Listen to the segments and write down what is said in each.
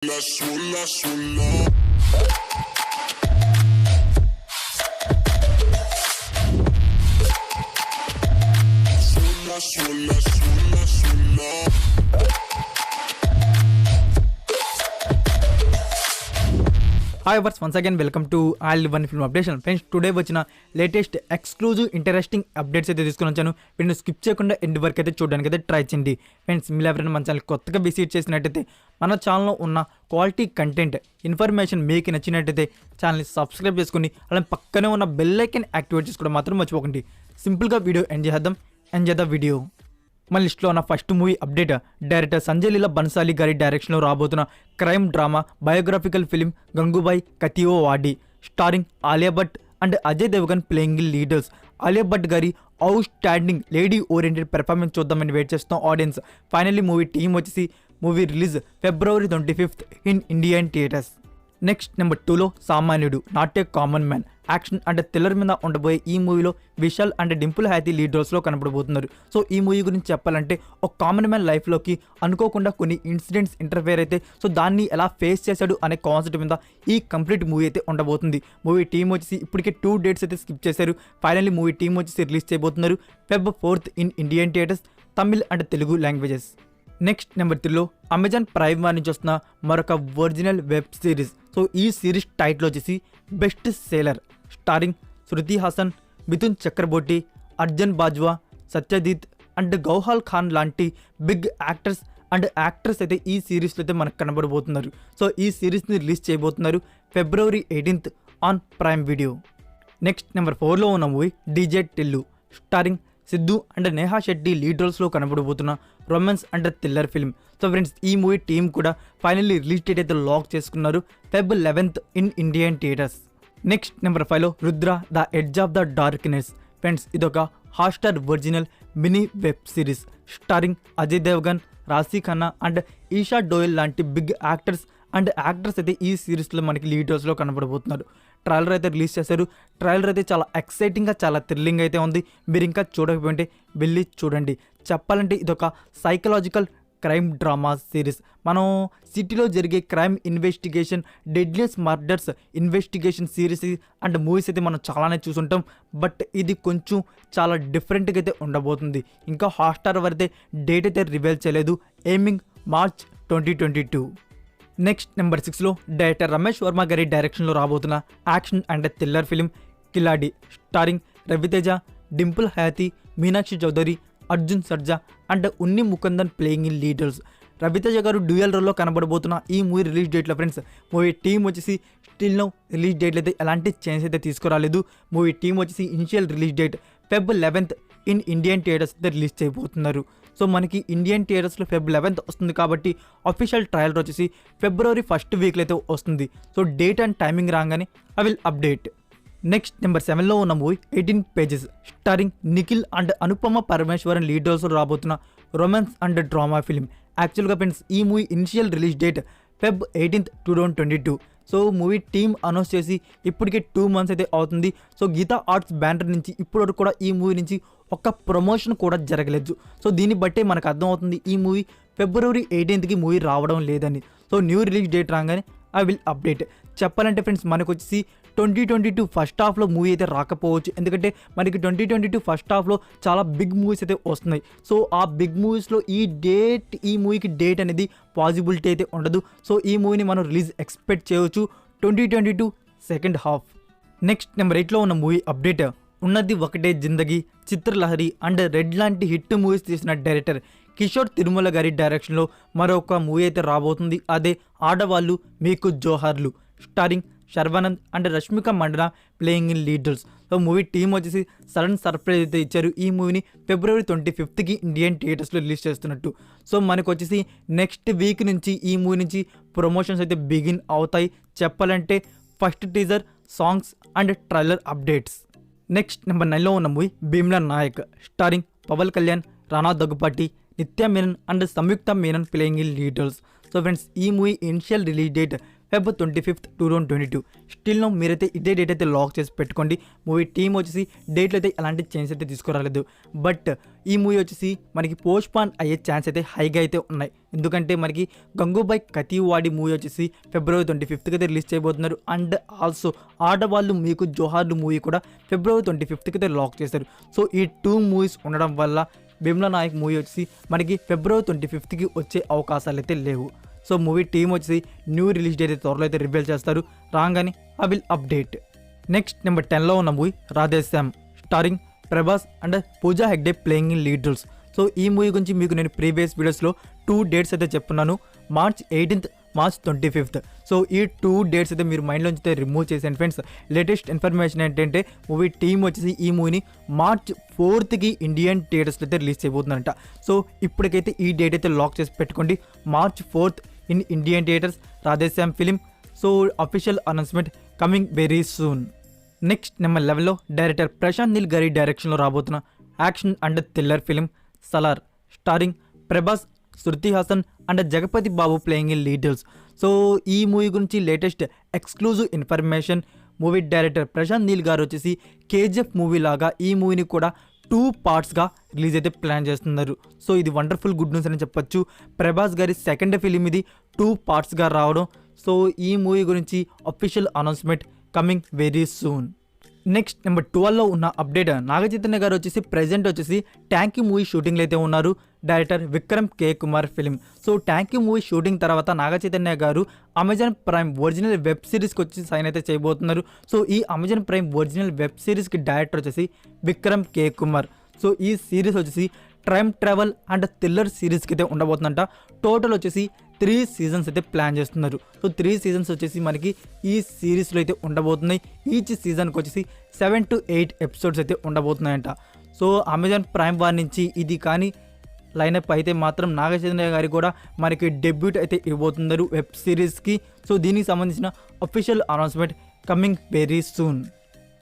Sulla, sulla. Sulla, sulla, sulla, sulla. Hi viewers once again welcome to all one film updation. Friends, today వచ్చిన latest exclusive interesting updates అయితే తీసుకొని వచ్చాను. వీడిని skip చేయకుండా end వరకు అయితే చూడడానికి అయితే ట్రై చేయండి. ఫ్రెండ్స్, మీరు ఎవరైనా మన ఛానల్ కొత్తగా విజిట్ చేసినట్టయితే మన ఛానల్లో ఉన్న క్వాలిటీ కంటెంట్ ఇన్ఫర్మేషన్ మీకు నచ్చినట్టయితే ఛానల్ని సబ్స్క్రైబ్ చేసుకుని అలా పక్కనే ఉన్న బెల్ ఐకాన్ యాక్టివేట్ చేసుకోవడం మాత్రం మర్చిపోకండి. సింపుల్గా వీడియో ఎంజాయ్ ద వీడియో. మన లిస్ట్లో ఉన్న first movie update director Sanjay Leela Bhansali గారి డైరెక్షన్లో రాబోతున్న crime drama biographical film Gangubai Kathiawadi, starring Alia Bhatt and Ajay Devgan playing leaders. Alia Bhatt గారి outstanding lady oriented performance చూద్దామని వెయిట్ చేస్తున్న ఆడియన్స్. ఫైనల్లీ మూవీ టీమ్ వచ్చేసి movie release February 25th in Indian theatres. Next number 2లో సామాన్యుడు not a common man action and thriller మీద ఉండబోయే ఈ మూవీలో Vishal and Dimple హ్యాథీ lead రోల్స్లో కనబడబోతున్నారు. So ఈ మూవీ గురించి చెప్పాలంటే ఒక కామన్ మ్యాన్ లైఫ్లోకి అనుకోకుండా కొన్ని ఇన్సిడెంట్స్ ఇంటర్ఫేర్ అయితే సో దాన్ని ఎలా ఫేస్ చేశాడు అనే కాన్సెప్ట్ మీద ఈ కంప్లీట్ మూవీ అయితే ఉండబోతుంది. మూవీ టీం వచ్చేసి ఇప్పటికే 2 dates అయితే స్కిప్ చేశారు. ఫైనల్లీ మూవీ టీం వచ్చేసి రిలీజ్ చేయబోతున్నారు Feb 4th in Indian theatres, Tamil and Telugu languages. Next number 3లో అమెజాన్ ప్రైమ్ వారి నుంచి వస్తున్న మరొక ఒరిజినల్ వెబ్ సిరీస్. సో ఈ సిరీస్ టైటిల్ వచ్చేసి best seller, starring Shruti Haasan, Mithun Chakraborty, Arjun Bajwa, Satyajit and Gauahar Khan లాంటి బిగ్ యాక్టర్స్ అండ్ యాక్ట్రెస్ అయితే ఈ సిరీస్లో అయితే మనకు కనబడబోతున్నారు. సో ఈ సిరీస్ని రిలీజ్ చేయబోతున్నారు February 18th on prime video. Next number 4లో ఉన్న movie DJ Tillu, starring Siddhu and Neha Shetty lead రోల్స్లో కనబడబోతున్న romance and thriller film. So friends, ఈ మూవీ టీం కూడా ఫైనల్లీ రిలీజ్ డేట్ అయితే లాక్ చేసుకున్నారు Feb 11th in Indian theatres. Next number 5లో Rudra the edge of the darkness. Friends, ఇదొక Hotstar original mini web series. Starring Ajay Devgan, Raashi Khanna and Isha dual లాంటి big actors and actors అయితే ఈ సిరీస్లో మనకి లీడ్ రోల్స్లో కనబడబోతున్నారు. ట్రైలర్ అయితే రిలీజ్ చేశారు. ట్రైలర్ అయితే చాలా ఎక్సైటింగ్గా, చాలా థ్రిల్లింగ్ అయితే ఉంది. మీరు ఇంకా చూడకపోతే వెళ్ళి చూడండి. చెప్పాలంటే ఇదొక సైకలాజికల్ క్రైమ్ డ్రామా సిరీస్. మనం సిటీలో జరిగే crime investigation, deadliest murders investigation series and movies అయితే మనం చాలానే చూసుంటాం. బట్ ఇది కొంచెం చాలా డిఫరెంట్గా అయితే ఉండబోతుంది. ఇంకా హాట్స్టార్ వరకే డేట్ అయితే రివీల్ చేయలేదు. Aiming March 2022. నెక్స్ట్ నెంబర్ 6లో డైరెక్టర్ రమేష్ వర్మ గారి డైరెక్షన్లో రాబోతున్న action and thriller film Khiladi, starring Ravi Teja, Dimple Hayathi, Meenakshi Chaudhary, Arjun Sarja and Unni Mukundan playing in leaders. Ravi Teja గారు డ్యూయల్ రోల్లో కనబడబోతున్న ఈ మూవీ రిలీజ్ డేట్లో ఫ్రెండ్స్, మూవీ టీం వచ్చేసి స్టిల్ నౌ రిలీజ్ డేట్లు అయితే ఎలాంటి చేంజ్ అయితే తీసుకురాలేదు. మూవీ టీం వచ్చేసి initial release date Feb 11th in Indian theatres అయితే రిలీజ్ చేయబోతున్నారు. సో మనకి ఇండియన్ థియేటర్స్లో Feb 11th వస్తుంది కాబట్టి అఫీషియల్ ట్రయల్ వచ్చేసి February 1st వీక్లో అయితే వస్తుంది. సో డేట్ అండ్ టైమింగ్ రాగానే I will update. Next number 7లో ఉన్న movie 18 Pages, starring Nikhil and Anupama Parameswaran lead రోల్స్లో రాబోతున్న రొమాన్స్ అండ్ డ్రామా ఫిలిం. యాక్చువల్గా ఫ్రెండ్స్, ఈ movie initial release date Feb 18th 2022. So movie team announce చేసి ఇప్పటికే 2 months అయితే అవుతుంది. సో గీతా ఆర్ట్స్ బ్యానర్ నుంచి ఇప్పటివరకు కూడా ఈ మూవీ నుంచి ఒక్క ప్రమోషన్ కూడా జరగలేదు. సో దీన్ని బట్టే మనకు అర్థమవుతుంది ఈ మూవీ February 18th మూవీ రావడం లేదని. సో న్యూ రిలీజ్ డేట్ రాగానే ఐ విల్ అప్డేట్. చెప్పాలంటే ఫ్రెండ్స్, మనకు వచ్చేసి 2022 ఫస్ట్ హాఫ్లో మూవీ అయితే రాకపోవచ్చు. ఎందుకంటే మనకి 2022 ఫస్ట్ హాఫ్లో చాలా బిగ్ మూవీస్ అయితే వస్తున్నాయి. సో ఆ బిగ్ మూవీస్లో ఈ మూవీకి డేట్ అనేది పాసిబిలిటీ అయితే ఉండదు. సో ఈ మూవీని మనం రిలీజ్ ఎక్స్పెక్ట్ చేయవచ్చు 2022 సెకండ్ హాఫ్. నెక్స్ట్ నెంబర్ 8లో ఉన్న మూవీ అప్డేట్ ఉన్నది ఒకటే జిందగీ, చిత్రలహరి అండ్ రెడ్ లాంటి హిట్ మూవీస్ తీసిన డైరెక్టర్ కిషోర్ తిరుమల గారి డైరెక్షన్లో మరొక మూవీ అయితే రాబోతుంది. అదే ఆడవాళ్ళు మీకు జోహార్లు, starring Sharwanand and Rashmika Mandana playing in leaders. So movie team వచ్చేసి సడన్ సర్ప్రైజ్ అయితే ఇచ్చారు. ఈ మూవీని February 25th ఇండియన్ థియేటర్స్లో రిలీజ్ చేస్తున్నట్టు. సో మనకు వచ్చేసి నెక్స్ట్ వీక్ నుంచి ఈ మూవీ నుంచి ప్రమోషన్స్ అయితే బిగిన్ అవుతాయి. చెప్పాలంటే first teaser, songs and trailer updates. Next number 9లో ఉన్న movie Bheemla Nayak, starring Pawan Kalyan, Rana Daggubati, Nithya Menen and Samyuktha Menon playing in leaders. So friends, ఈ movie initial release date Feb 25th 2022. Still no మీరైతే ఇదే డేట్ అయితే లాక్ చేసి పెట్టుకోండి. మూవీ టీం వచ్చేసి డేట్లో అయితే ఎలాంటి చేంజ్ అయితే తీసుకురాలేదు. బట్ ఈ మూవీ వచ్చేసి మనకి పోస్ట్పాన్ అయ్యే ఛాన్స్ అయితే హైగా అయితే ఉన్నాయి. ఎందుకంటే మనకి గంగూబాయ్ కతివాడి మూవీ వచ్చేసి February 25th అయితే రిలీజ్ చేయబోతున్నారు. అండ్ ఆల్సో ఆడవాళ్ళు మీకు జోహార్లు మూవీ కూడా February 25th అయితే లాక్ చేశారు. సో ఈ 2 మూవీస్ ఉండడం వల్ల బిమ్లా నాయక్ మూవీ వచ్చేసి మనకి February 25th వచ్చే అవకాశాలు అయితే లేవు. సో మూవీ టీం వచ్చేసి న్యూ రిలీజ్ డేట్ అయితే త్వరలో అయితే రివీల్ చేస్తారు. రాగానే I will update. Next number 10లో ఉన్న movie Radhe Shyam starring Prabhas and Pooja Hegde playing in lead roles. So ఈ మూవీ గురించి మీకు నేను ప్రీవియస్ వీడియోస్లో 2 డేట్స్ అయితే చెప్పున్నాను. March 18th, March 25th. So ఈ 2 డేట్స్ అయితే మీరు మైండ్లోంచి అయితే రిమూవ్ చేసేయండి ఫ్రెండ్స్. లేటెస్ట్ ఇన్ఫర్మేషన్ ఏంటంటే మూవీ టీం వచ్చేసి ఈ మూవీని March 4th ఇండియన్ థియేటర్స్లో అయితే రిలీజ్ చేయబోతుందంట. సో ఇప్పటికైతే ఈ డేట్ అయితే లాక్ చేసి పెట్టుకోండి. March 4th in Indian theatres Radhe Shyam film. So official announcement coming very soon. Next number 11లో డైరెక్టర్ ప్రశాంత్ నీల్ గారి డైరెక్షన్లో రాబోతున్న action and thriller film Salaar starring Prabhas, Shruti Haasan and Jagapathi Babu playing in lead roles. So ఈ మూవీ గురించి latest exclusive information. Movie director Prashanth Neel గారు వచ్చేసి KGF movie లాగా ఈ మూవీని కూడా 2 పార్ట్స్గా రిలీజ్ అయితే ప్లాన్ చేస్తున్నారు. సో ఇది వండర్ఫుల్ గుడ్ న్యూస్ అని చెప్పొచ్చు. ప్రభాస్ గారి సెకండ్ ఫిలిం ఇది 2 పార్ట్స్గా రావడం. సో ఈ మూవీ గురించి official announcement coming very soon. Next number 12లో ఉన్న అప్డేట్, నాగచైతన్య గారు వచ్చేసి ప్రెజెంట్ వచ్చేసి ట్యాంకీ మూవీ షూటింగ్లో అయితే ఉన్నారు. Director Vikram K. Kumar film. So thank you movie shooting తర్వాత నాగచైతన్య గారు అమెజాన్ ప్రైమ్ ఒరిజినల్ వెబ్ సిరీస్కి వచ్చి సైన్ అయితే చేయబోతున్నారు. సో ఈ అమెజాన్ ప్రైమ్ ఒరిజినల్ వెబ్ సిరీస్కి డైరెక్టర్ వచ్చేసి విక్రమ్ K. కుమార్. సో ఈ సిరీస్ వచ్చేసి టైమ్ ట్రావెల్ అండ్ థ్రిల్లర్ సిరీస్కి అయితే ఉండబోతుందంట. టోటల్ వచ్చేసి 3 సీజన్స్ అయితే ప్లాన్ చేస్తున్నారు. సో 3 సీజన్స్ వచ్చేసి మనకి ఈ సిరీస్లో అయితే ఉండబోతున్నాయి. ఈచ్ సీజన్కి వచ్చేసి 7 to 8 ఎపిసోడ్స్ అయితే ఉండబోతున్నాయంట. సో అమెజాన్ ప్రైమ్ వారి నుంచి ఇది కానీ లైనప్ అయితే మాత్రం నాగచైతన్య గారికి కూడా మనకి డెబ్యూట్ అయితే ఇవ్వబోతున్నారు వెబ్ సిరీస్కి. సో దీనికి సంబంధించిన official announcement coming very soon.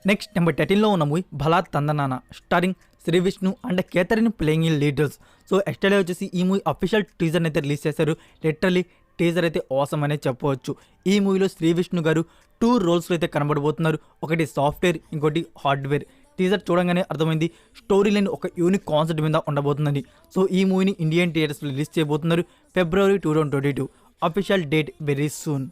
Next number 13లో ఉన్న movie Bhala Thandanana starring Sri Vishnu and Catherine playing in lead roles. So yesterday వచ్చేసి ఈ మూవీ అఫీషియల్ టీజర్ అయితే రిలీజ్ చేశారు. లిటరలీ టీజర్ అయితే ఆసమ్ అనే చెప్పవచ్చు. ఈ మూవీలో శ్రీ విష్ణు గారు 2 రోల్స్లో అయితే కనబడబోతున్నారు. ఒకటి సాఫ్ట్వేర్, ఇంకోటి హార్డ్వేర్. టీజర్ చూడంగానే అర్థమైంది స్టోరీ లైన్ ఒక యూనిక్ కాన్సెప్ట్ మీద ఉండబోతుందని. సో ఈ మూవీని ఇండియన్ థియేటర్స్లో రిలీజ్ చేయబోతున్నారు February 2022. Official date very soon.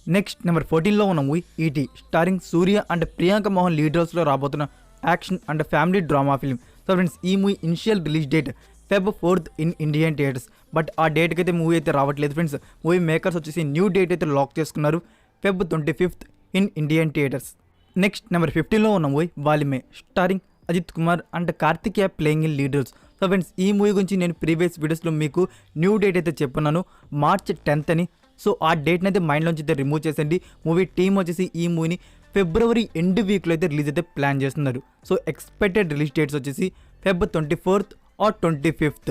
Next number 14లో ఉన్న movie ET starring Suriya and Priyanka Mohan lead రోల్స్లో రాబోతున్న action and family drama film. So friends ఈ movie initial release date Feb 4th in Indian theatres. But ఆ డేట్కి అయితే మూవీ అయితే రావట్లేదు ఫ్రెండ్స్. మూవీ మేకర్స్ వచ్చేసి న్యూ డేట్ అయితే లాక్ చేసుకున్నారు Feb 25th in Indian theatres. Next number 15లో ఉన్న movie Valimai starring Ajith Kumar and Karthikeya playing in lead roles. So friends ఈ మూవీ గురించి నేను ప్రీవియస్ వీడియోస్లో మీకు న్యూ డేట్ అయితే చెప్పున్నాను, March 10th అని. సో ఆ డేట్ని అయితే మైండ్లోంచి అయితే రిమూవ్ చేసండి. మూవీ టీం వచ్చేసి ఈ మూవీని February ఎండ్ వీక్లో అయితే రిలీజ్ అయితే ప్లాన్ చేస్తున్నారు. సో ఎక్స్పెక్టెడ్ రిలీజ్ డేట్స్ వచ్చేసి Feb 24th or 25th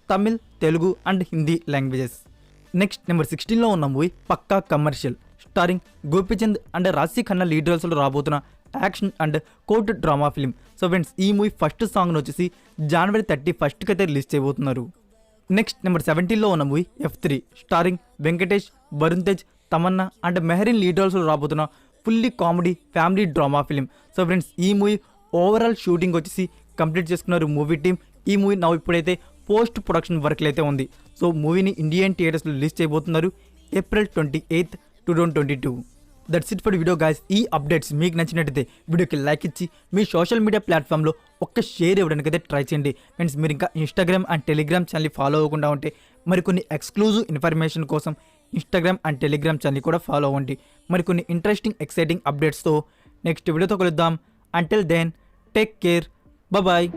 Tamil, Telugu and Hindi languages. Next number 16లో ఉన్న movie Pakka commercial starring Gopichand and Raashi Khanna lead రోల్స్లో రాబోతున్న action and court drama film. So friends ఈ మూవీ ఫస్ట్ సాంగ్ను వచ్చేసి January 31st అయితే రిలీజ్ చేయబోతున్నారు. నెక్స్ట్ నెంబర్ 17లో ఉన్న movie F3 starring Venkatesh, Varun Tej, Tamannaah and Mehreen lead రోల్స్లో రాబోతున్న fully comedy family drama film. So friends ఈ మూవీ ఓవరాల్ షూటింగ్ వచ్చేసి కంప్లీట్ చేసుకున్నారు మూవీ టీం. ఈ మూవీ నా ఇప్పుడైతే పోస్ట్ ప్రొడక్షన్ వర్క్లు అయితే ఉంది. సో మూవీని ఇండియన్ థియేటర్స్లో రిలీజ్ చేయబోతున్నారు April 28th, 2022. That's it for video guys. ఈ అప్డేట్స్ మీకు నచ్చినట్టయితే వీడియోకి లైక్ ఇచ్చి మీ సోషల్ మీడియా ప్లాట్ఫామ్లో ఒక్క షేర్ ఇవ్వడానికి అయితే ట్రై చేయండి ఫ్రెండ్స్. మీరు ఇంకా Instagram and Telegram channel follow అవ్వకుండా ఉంటే మరికొన్ని ఎక్స్క్లూజివ్ ఇన్ఫర్మేషన్ కోసం Instagram అండ్ Telegram ఛానల్ కూడా ఫాలో అవ్వండి. మరికొన్ని ఇంట్రెస్టింగ్ ఎక్సైటింగ్ అప్డేట్స్తో నెక్స్ట్ వీడియోతో కలుద్దాం. Until then take care, bye.